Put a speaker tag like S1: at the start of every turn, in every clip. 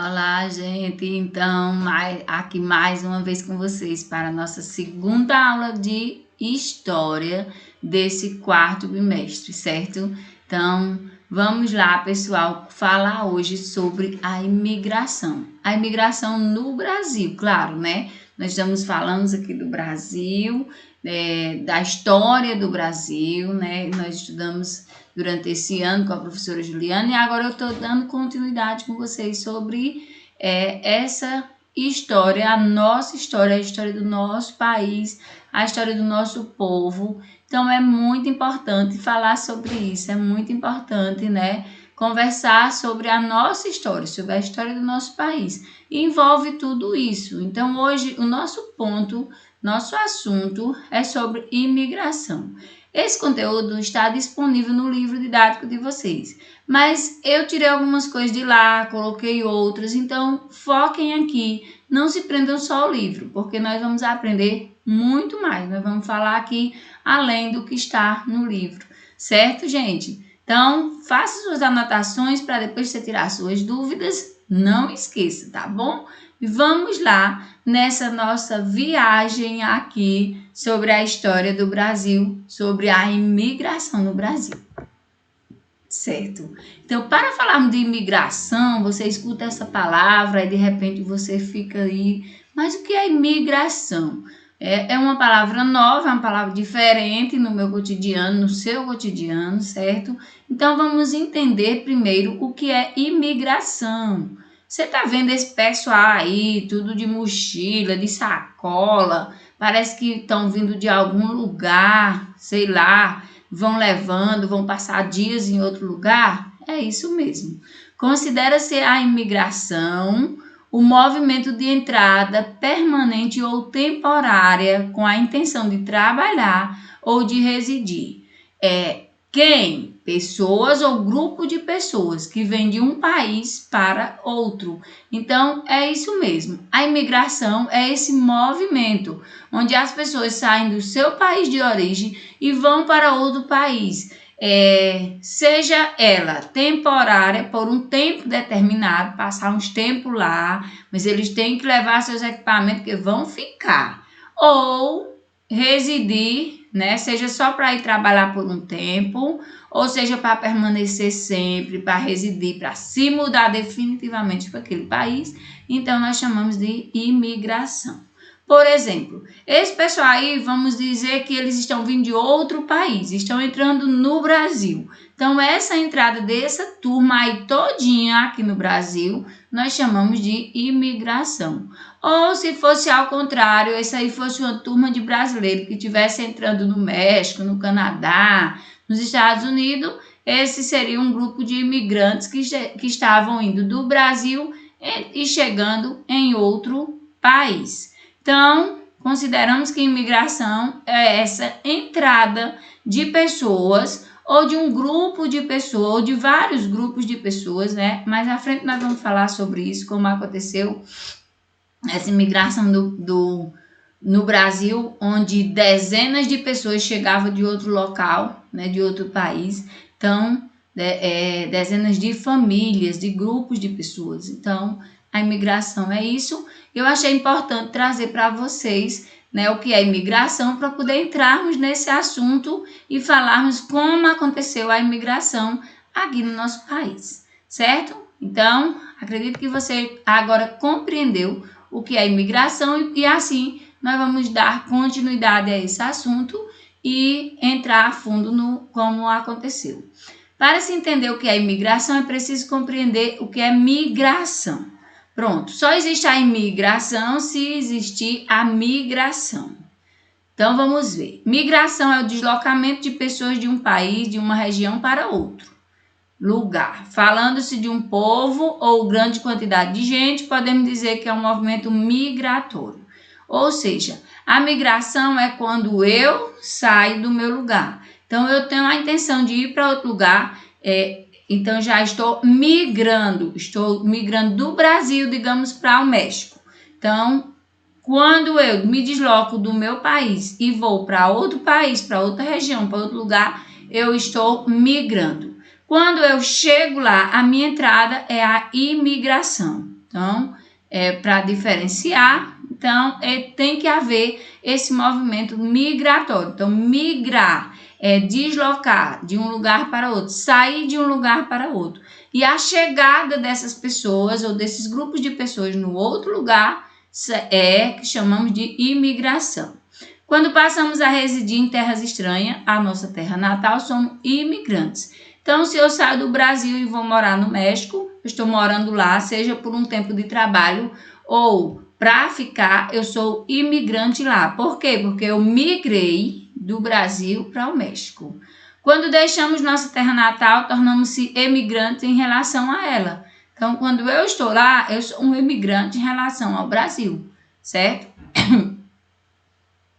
S1: Olá, gente. Então, aqui mais uma vez com vocês para a nossa segunda aula de história desse quarto bimestre, certo? Então, vamos lá, pessoal, falar hoje sobre a imigração. A imigração no Brasil, claro, né? Nós estamos falando aqui do Brasil, da história do Brasil, né? Nós estudamos durante esse ano com a professora Juliana e agora eu estou dando continuidade com vocês sobre essa história, a nossa história, a história do nosso país, a história do nosso povo. Então é muito importante falar sobre isso, é muito importante, né? Conversar sobre a nossa história, sobre a história do nosso país. E envolve tudo isso. Então hoje o nosso ponto, nosso assunto é sobre imigração. Esse conteúdo está disponível no livro didático de vocês, mas eu tirei algumas coisas de lá, coloquei outras, então foquem aqui, não se prendam só ao livro, porque nós vamos aprender muito mais, nós vamos falar aqui além do que está no livro, certo, gente? Então, faça suas anotações para depois você tirar suas dúvidas, não esqueça, tá bom? E vamos lá nessa nossa viagem aqui sobre a história do Brasil, sobre a imigração no Brasil. Certo? Então, para falarmos de imigração, você escuta essa palavra e de repente você fica aí, mas o que é imigração? É uma palavra nova, é uma palavra diferente no meu cotidiano, no seu cotidiano, certo? Então, vamos entender primeiro o que é imigração. Você tá vendo esse pessoal aí, tudo de mochila, de sacola, parece que estão vindo de algum lugar, sei lá, vão levando, vão passar dias em outro lugar? É isso mesmo. Considera-se a imigração o movimento de entrada permanente ou temporária com a intenção de trabalhar ou de residir. Quem? Pessoas ou grupo de pessoas que vêm de um país para outro. Então, é isso mesmo. A imigração é esse movimento onde as pessoas saem do seu país de origem e vão para outro país. Seja ela temporária, por um tempo determinado, passar uns tempos lá, mas eles têm que levar seus equipamentos que vão ficar. Ou residir, né? Seja só para ir trabalhar por um tempo, ou seja para permanecer sempre, para residir, para se mudar definitivamente para aquele país. Então, nós chamamos de imigração. Por exemplo, esse pessoal aí, vamos dizer que eles estão vindo de outro país, estão entrando no Brasil. Então, essa entrada dessa turma aí todinha aqui no Brasil, nós chamamos de imigração. Ou se fosse ao contrário, essa aí fosse uma turma de brasileiros que estivesse entrando no México, no Canadá, nos Estados Unidos, esse seria um grupo de imigrantes que estavam indo do Brasil e chegando em outro país. Então, consideramos que imigração é essa entrada de pessoas ou de um grupo de pessoas, ou de vários grupos de pessoas, né? Mais à frente nós vamos falar sobre isso, como aconteceu essa imigração no Brasil, onde dezenas de pessoas chegavam de outro local, né, de outro país. Então, dezenas de famílias, de grupos de pessoas. Então, a imigração é isso. Eu achei importante trazer para vocês, né, o que é imigração, para poder entrarmos nesse assunto e falarmos como aconteceu a imigração aqui no nosso país, certo? Então, acredito que você agora compreendeu o que é imigração e assim nós vamos dar continuidade a esse assunto e entrar a fundo no como aconteceu. Para se entender o que é imigração, é preciso compreender o que é migração. Pronto, só existe a imigração se existir a migração. Então, vamos ver. Migração é o deslocamento de pessoas de um país, de uma região para outro lugar. Falando-se de um povo ou grande quantidade de gente, podemos dizer que é um movimento migratório. Ou seja, a migração é quando eu saio do meu lugar. Então, eu tenho a intenção de ir para outro lugar, então já estou migrando do Brasil, digamos, para o México. Então, quando eu me desloco do meu país e vou para outro país, para outra região, para outro lugar, eu estou migrando. Quando eu chego lá, a minha entrada é a imigração. Então, para diferenciar, então, tem que haver esse movimento migratório. Então, migrar é deslocar de um lugar para outro, sair de um lugar para outro. E a chegada dessas pessoas ou desses grupos de pessoas no outro lugar que chamamos de imigração. Quando passamos a residir em terras estranhas, a nossa terra natal, somos imigrantes. Então, se eu saio do Brasil e vou morar no México, eu estou morando lá, seja por um tempo de trabalho ou para ficar, eu sou imigrante lá. Por quê? Porque eu migrei do Brasil para o México. Quando deixamos nossa terra natal, tornamos-se emigrantes em relação a ela. Então, quando eu estou lá, eu sou um imigrante em relação ao Brasil, certo?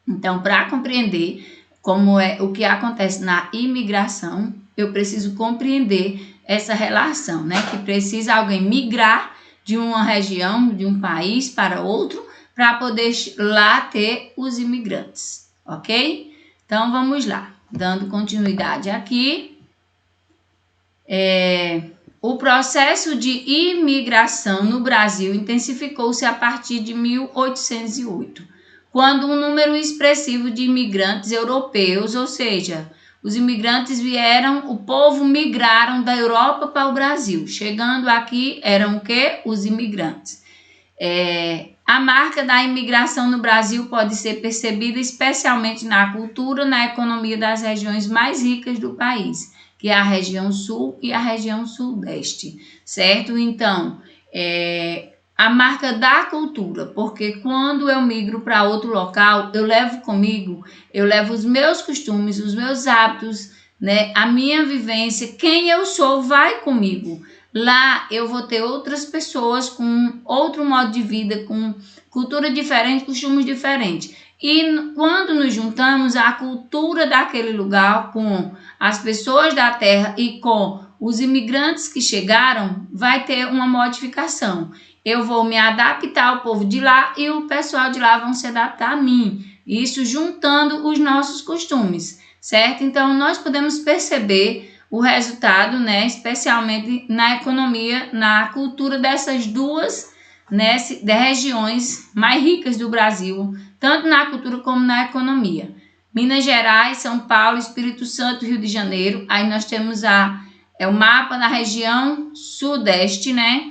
S1: Então, para compreender como é o que acontece na imigração, eu preciso compreender essa relação, né? Que precisa alguém migrar de uma região, de um país para outro, para poder lá ter os imigrantes, ok? Então, vamos lá. Dando continuidade aqui. O processo de imigração no Brasil intensificou-se a partir de 1808, quando um número expressivo de imigrantes europeus, ou seja, os imigrantes vieram, o povo migraram da Europa para o Brasil. Chegando aqui, eram o quê? Os imigrantes. A marca da imigração no Brasil pode ser percebida especialmente na cultura, na economia das regiões mais ricas do país, que é a região sul e a região sudeste, certo? Então, a marca da cultura, porque quando eu migro para outro local, eu levo os meus costumes, os meus hábitos, né? A minha vivência, quem eu sou vai comigo. Lá eu vou ter outras pessoas com outro modo de vida, com cultura diferente, costumes diferentes. E quando nos juntamos, a cultura daquele lugar com as pessoas da terra e com os imigrantes que chegaram, vai ter uma modificação. Eu vou me adaptar ao povo de lá e o pessoal de lá vão se adaptar a mim. Isso juntando os nossos costumes, certo? Então, nós podemos perceber o resultado, né, especialmente na economia, na cultura dessas duas, né, regiões mais ricas do Brasil, tanto na cultura como na economia. Minas Gerais, São Paulo, Espírito Santo, Rio de Janeiro. Aí nós temos o mapa da região sudeste, né?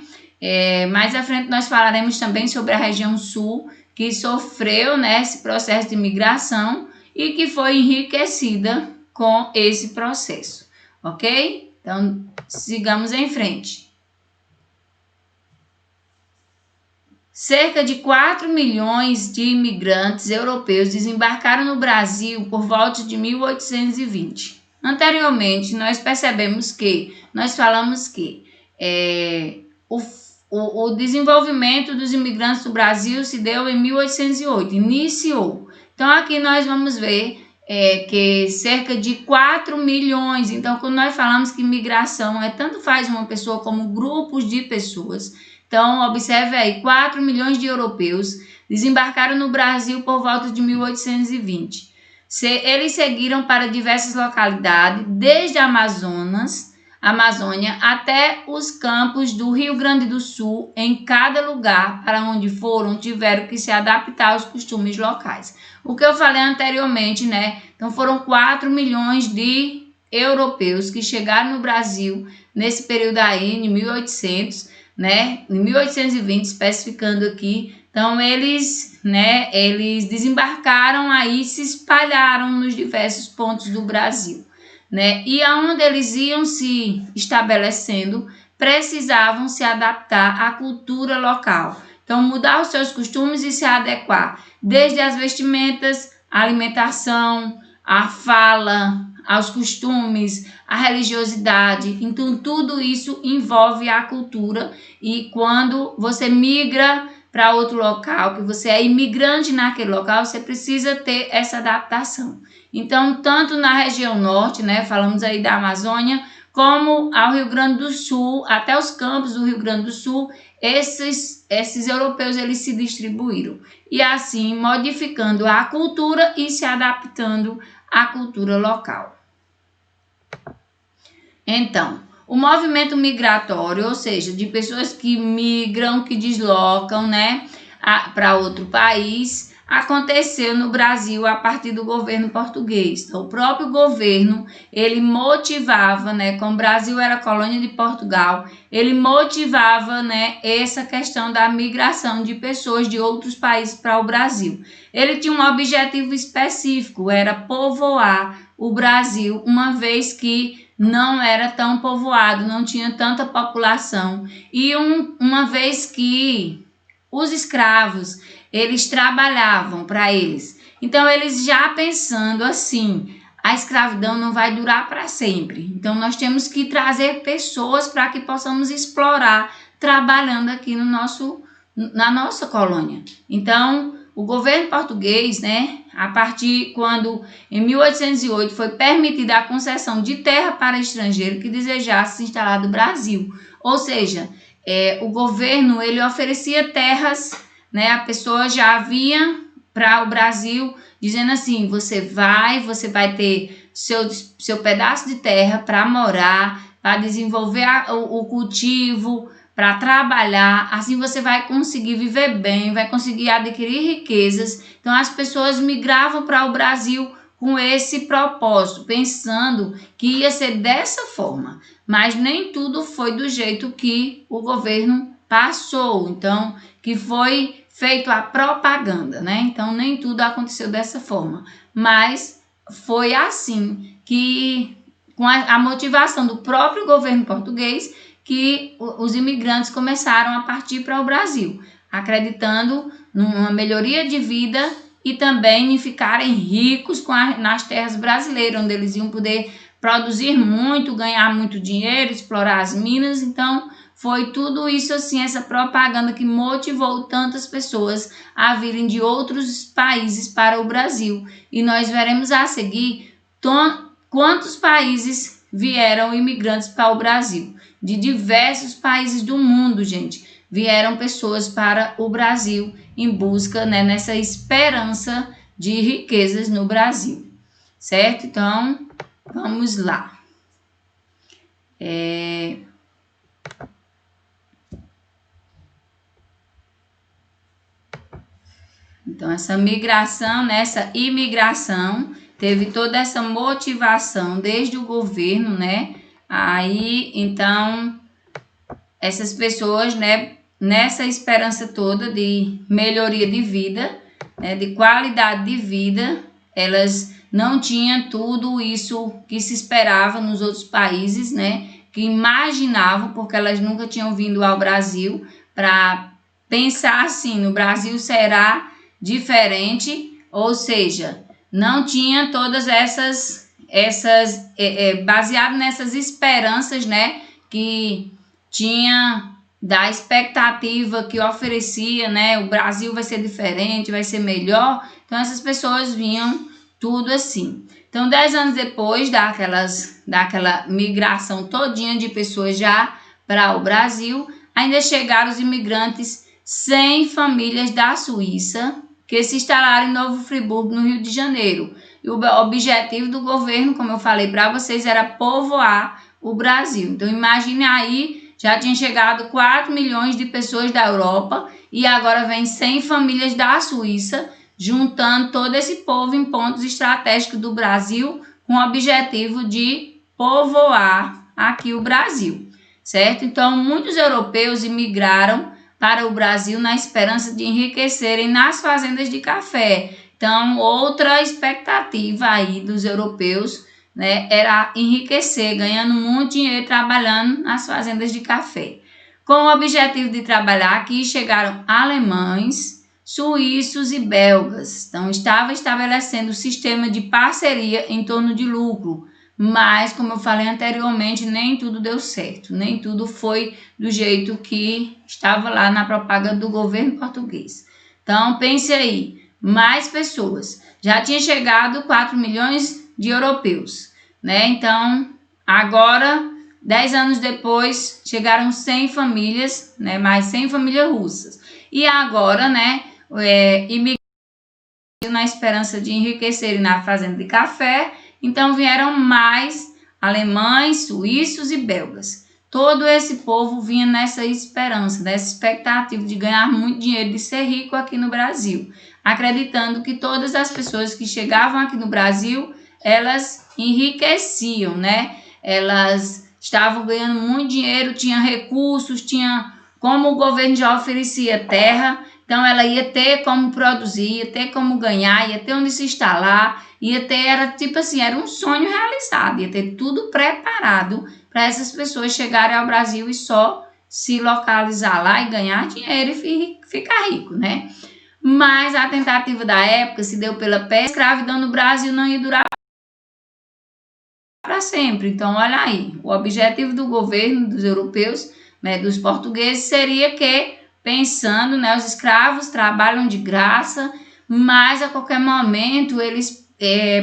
S1: Mais à frente nós falaremos também sobre a região sul, que sofreu, né, esse processo de migração e que foi enriquecida com esse processo, ok? Então, sigamos em frente. Cerca de 4 milhões de imigrantes europeus desembarcaram no Brasil por volta de 1820. Anteriormente, nós falamos que o desenvolvimento dos imigrantes do Brasil se deu em 1808, iniciou. Então, aqui nós vamos ver que cerca de 4 milhões. Então, quando nós falamos que migração tanto faz uma pessoa como grupos de pessoas. Então, observe aí, 4 milhões de europeus desembarcaram no Brasil por volta de 1820. Eles seguiram para diversas localidades, desde a Amazônia até os campos do Rio Grande do Sul. Em cada lugar para onde foram, tiveram que se adaptar aos costumes locais. O que eu falei anteriormente, né? Então foram 4 milhões de europeus que chegaram no Brasil nesse período aí, em 1800, né? Em 1820, especificando aqui. Então eles desembarcaram aí, se espalharam nos diversos pontos do Brasil, né? E aonde eles iam se estabelecendo, precisavam se adaptar à cultura local. Então, mudar os seus costumes e se adequar, desde as vestimentas, a alimentação, a fala, aos costumes, a religiosidade. Então, tudo isso envolve a cultura. E quando você migra para outro local, que você é imigrante naquele local, você precisa ter essa adaptação. Então, tanto na região norte, né, falamos aí da Amazônia, como ao Rio Grande do Sul, até os campos do Rio Grande do Sul, esses europeus eles se distribuíram. E assim, modificando a cultura e se adaptando à cultura local. Então, O movimento migratório, ou seja, de pessoas que migram, que deslocam, né, para outro país, aconteceu no Brasil a partir do governo português. Então, o próprio governo, ele motivava, né, como o Brasil era colônia de Portugal, ele motivava, né, essa questão da migração de pessoas de outros países para o Brasil. Ele tinha um objetivo específico, era povoar o Brasil, uma vez que não era tão povoado, não tinha tanta população, e uma vez que os escravos, eles trabalhavam para eles. Então, eles já pensando assim, a escravidão não vai durar para sempre. Então, nós temos que trazer pessoas para que possamos explorar trabalhando aqui na nossa colônia. Então, o governo português, né, a partir quando em 1808 foi permitida a concessão de terra para estrangeiro que desejasse se instalar no Brasil. Ou seja, o governo ele oferecia terras, né, a pessoa já vinha para o Brasil dizendo assim, você vai ter seu pedaço de terra para morar, para desenvolver o cultivo, para trabalhar, assim você vai conseguir viver bem, vai conseguir adquirir riquezas. Então as pessoas migravam para o Brasil com esse propósito, pensando que ia ser dessa forma, mas nem tudo foi do jeito que o governo passou, então que foi feito a propaganda, né? Então nem tudo aconteceu dessa forma, mas foi assim que com a motivação do próprio governo português que os imigrantes começaram a partir para o Brasil, acreditando numa melhoria de vida e também em ficarem ricos nas terras brasileiras, onde eles iam poder produzir muito, ganhar muito dinheiro, explorar as minas. Então, foi tudo isso assim, essa propaganda que motivou tantas pessoas a virem de outros países para o Brasil. E nós veremos a seguir quantos países vieram imigrantes para o Brasil. De diversos países do mundo, gente, vieram pessoas para o Brasil em busca, né, nessa esperança de riquezas no Brasil, certo? Então, vamos lá. Então, essa migração, né, essa imigração, teve toda essa motivação desde o governo, né? Aí, então, essas pessoas, né, nessa esperança toda de melhoria de vida, né, de qualidade de vida, elas não tinham tudo isso que se esperava nos outros países, né, que imaginavam, porque elas nunca tinham vindo ao Brasil, para pensar assim, no Brasil será diferente, ou seja, não tinha todas essas baseado nessas esperanças, né, que tinha da expectativa que oferecia, né, o Brasil vai ser diferente, vai ser melhor. Então essas pessoas vinham tudo assim. Então 10 anos depois daquela migração todinha de pessoas já para o Brasil, ainda chegaram os imigrantes 100 famílias da Suíça que se instalaram em Novo Friburgo, no Rio de Janeiro. E o objetivo do governo, como eu falei para vocês, era povoar o Brasil. Então, imagine aí, já tinha chegado 4 milhões de pessoas da Europa e agora vem 100 famílias da Suíça, juntando todo esse povo em pontos estratégicos do Brasil com o objetivo de povoar aqui o Brasil, certo? Então, muitos europeus imigraram para o Brasil na esperança de enriquecerem nas fazendas de café. Então, outra expectativa aí dos europeus, né, era enriquecer, ganhando muito dinheiro trabalhando nas fazendas de café. Com o objetivo de trabalhar aqui, chegaram alemães, suíços e belgas. Então, estava estabelecendo o sistema de parceria em torno de lucro. Mas, como eu falei anteriormente, nem tudo deu certo, nem tudo foi do jeito que estava lá na propaganda do governo português. Então, pense aí, mais pessoas. Já tinha chegado 4 milhões de europeus, né? Então, agora, 10 anos depois, chegaram 100 famílias, né? Mais 100 famílias russas. E agora, né, imigraram na esperança de enriquecerem na fazenda de café. Então vieram mais alemães, suíços e belgas. Todo esse povo vinha nessa esperança, nessa expectativa de ganhar muito dinheiro, de ser rico aqui no Brasil, acreditando que todas as pessoas que chegavam aqui no Brasil, elas enriqueciam, né? Elas estavam ganhando muito dinheiro, tinha recursos, tinha como o governo já oferecia terra, então ela ia ter como produzir, ia ter como ganhar, ia ter onde se instalar, ia ter, era tipo assim, era um sonho realizado, ia ter tudo preparado para essas pessoas chegarem ao Brasil e só se localizar lá e ganhar dinheiro e ficar rico, né? Mas a tentativa da época se deu pela peste, a escravidão no Brasil não ia durar para sempre. Então, olha aí, o objetivo do governo, dos europeus, né, dos portugueses, seria que, pensando, né, os escravos trabalham de graça, mas a qualquer momento eles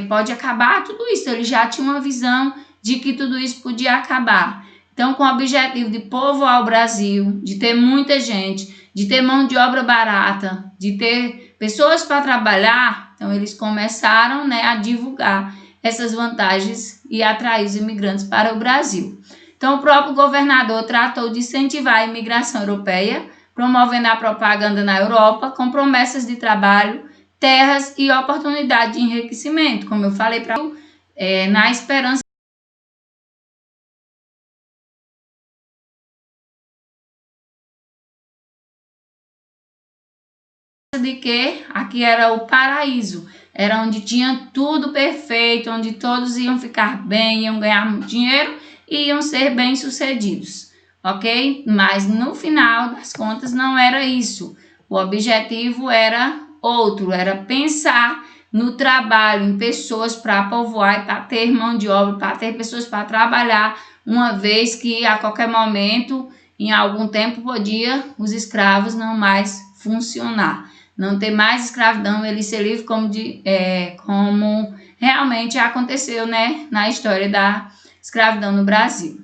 S1: pode acabar tudo isso. Eles já tinham uma visão de que tudo isso podia acabar. Então, com o objetivo de povoar o Brasil, de ter muita gente, de ter mão de obra barata, de ter pessoas para trabalhar, então eles começaram, né, a divulgar essas vantagens e atrair os imigrantes para o Brasil. Então, o próprio governador tratou de incentivar a imigração europeia, promovendo a propaganda na Europa com promessas de trabalho, terras e oportunidade de enriquecimento, como eu falei, na esperança de que aqui era o paraíso, era onde tinha tudo perfeito, onde todos iam ficar bem, iam ganhar muito dinheiro e iam ser bem-sucedidos, ok? Mas no final das contas não era isso. O objetivo era outro, era pensar no trabalho, em pessoas para povoar e para ter mão de obra, para ter pessoas para trabalhar, uma vez que a qualquer momento, em algum tempo, podia os escravos não mais funcionar. Não ter mais escravidão, ele ser livre como realmente aconteceu, né, na história da escravidão no Brasil.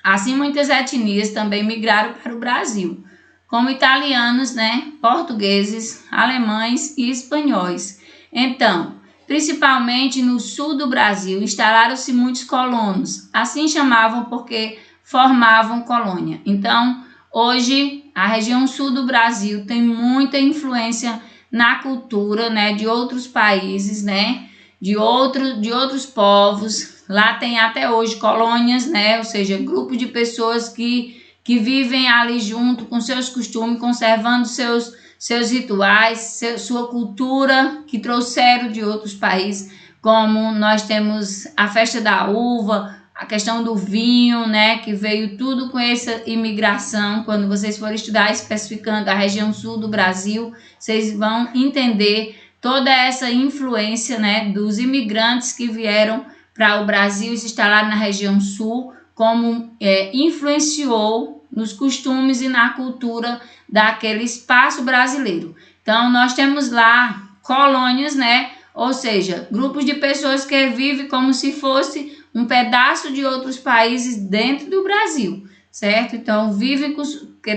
S1: Assim, muitas etnias também migraram para o Brasil, como italianos, né, portugueses, alemães e espanhóis. Então, principalmente no sul do Brasil, instalaram-se muitos colonos, assim chamavam porque formavam colônia. Então, hoje, a região sul do Brasil tem muita influência na cultura, né, de outros países, né, de outros povos. Lá tem até hoje colônias, né, ou seja, grupos de pessoas que vivem ali junto com seus costumes, conservando seus rituais, sua cultura que trouxeram de outros países, como nós temos a festa da uva, a questão do vinho, né, que veio tudo com essa imigração. Quando vocês forem estudar especificando a região sul do Brasil, vocês vão entender toda essa influência, né, dos imigrantes que vieram para o Brasil e se instalaram na região sul, como influenciou nos costumes e na cultura daquele espaço brasileiro. Então, nós temos lá colônias, né, ou seja, grupos de pessoas que vivem como se fosse um pedaço de outros países dentro do Brasil, certo? Então, vivem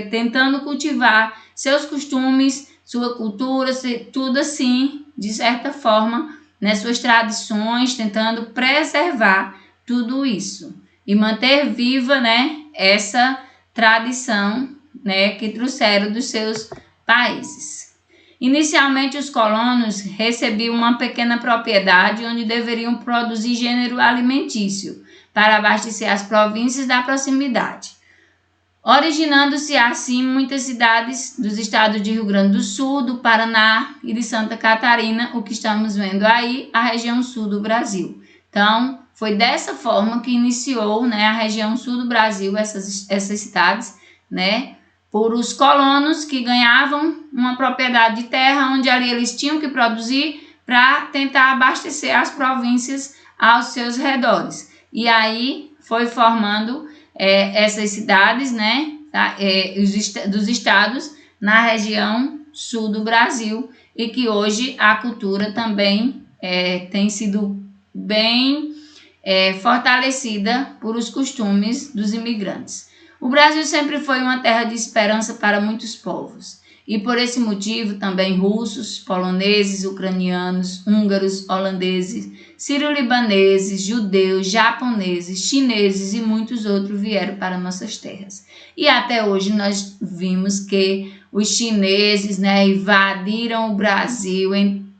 S1: tentando cultivar seus costumes, sua cultura, tudo assim, de certa forma, né, suas tradições, tentando preservar tudo isso e manter viva, né, essa tradição, né, que trouxeram dos seus países. Inicialmente, os colonos recebiam uma pequena propriedade onde deveriam produzir gênero alimentício para abastecer as províncias da proximidade, originando-se assim muitas cidades dos estados de Rio Grande do Sul, do Paraná e de Santa Catarina, o que estamos vendo aí, a região sul do Brasil. Então, foi dessa forma que iniciou, né, a região sul do Brasil, essas cidades, né, por os colonos que ganhavam uma propriedade de terra onde ali eles tinham que produzir para tentar abastecer as províncias aos seus redores. E aí foi formando essas cidades, né, dos estados na região sul do Brasil, e que hoje a cultura também tem sido bem fortalecida por os costumes dos imigrantes. O Brasil sempre foi uma terra de esperança para muitos povos. E por esse motivo também russos, poloneses, ucranianos, húngaros, holandeses, sírio-libaneses, judeus, japoneses, chineses e muitos outros vieram para nossas terras. E até hoje nós vimos que os chineses, né, invadiram o Brasil,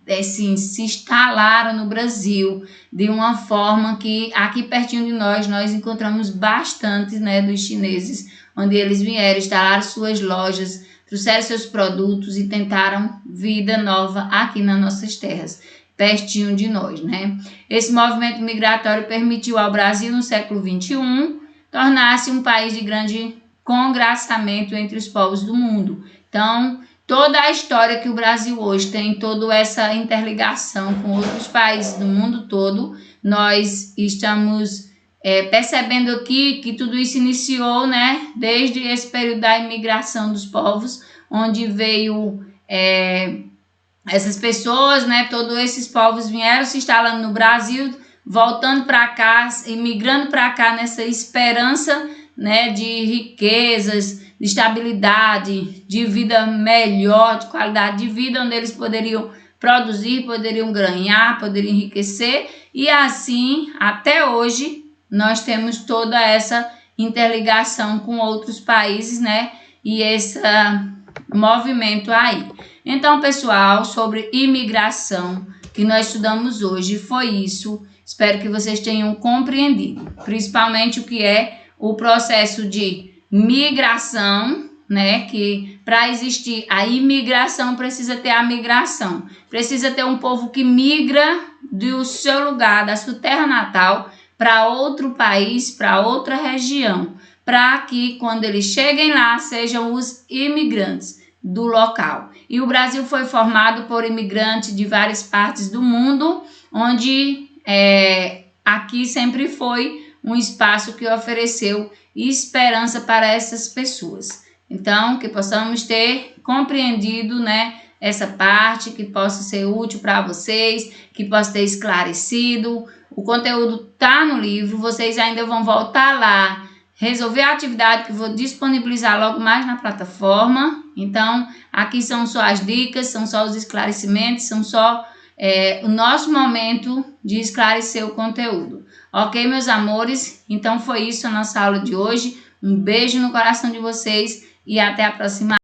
S1: assim, se instalaram no Brasil de uma forma que aqui pertinho de nós encontramos bastante, né, dos chineses, onde eles vieram, instalaram suas lojas, trouxeram seus produtos e tentaram vida nova aqui nas nossas terras, pertinho de nós, né? Esse movimento migratório permitiu ao Brasil, no século XXI, tornar-se um país de grande congraçamento entre os povos do mundo. Então, toda a história que o Brasil hoje tem, toda essa interligação com outros países do mundo todo, nós estamos percebendo aqui que tudo isso iniciou, né, desde esse período da imigração dos povos, onde veio essas pessoas, né, todos esses povos vieram se instalando no Brasil, voltando para cá, imigrando para cá nessa esperança, né, de riquezas, de estabilidade, de vida melhor, de qualidade de vida, onde eles poderiam produzir, poderiam ganhar, poderiam enriquecer, e assim, até hoje, nós temos toda essa interligação com outros países, né, e esse movimento aí. Então, pessoal, sobre imigração que nós estudamos hoje foi isso. Espero que vocês tenham compreendido, principalmente o que é o processo de migração, né? Que para existir a imigração precisa ter a migração. Precisa ter um povo que migra do seu lugar, da sua terra natal, para outro país, para outra região, para que quando eles cheguem lá sejam os imigrantes do local. E o Brasil foi formado por imigrantes de várias partes do mundo, onde aqui sempre foi um espaço que ofereceu esperança para essas pessoas. Então, que possamos ter compreendido, né, essa parte, que possa ser útil para vocês, que possa ter esclarecido. O conteúdo está no livro, vocês ainda vão voltar lá, resolver a atividade que eu vou disponibilizar logo mais na plataforma. Então, aqui são só as dicas, são só os esclarecimentos, são só o nosso momento de esclarecer o conteúdo. Ok, meus amores? Então, foi isso a nossa aula de hoje. Um beijo no coração de vocês e até a próxima.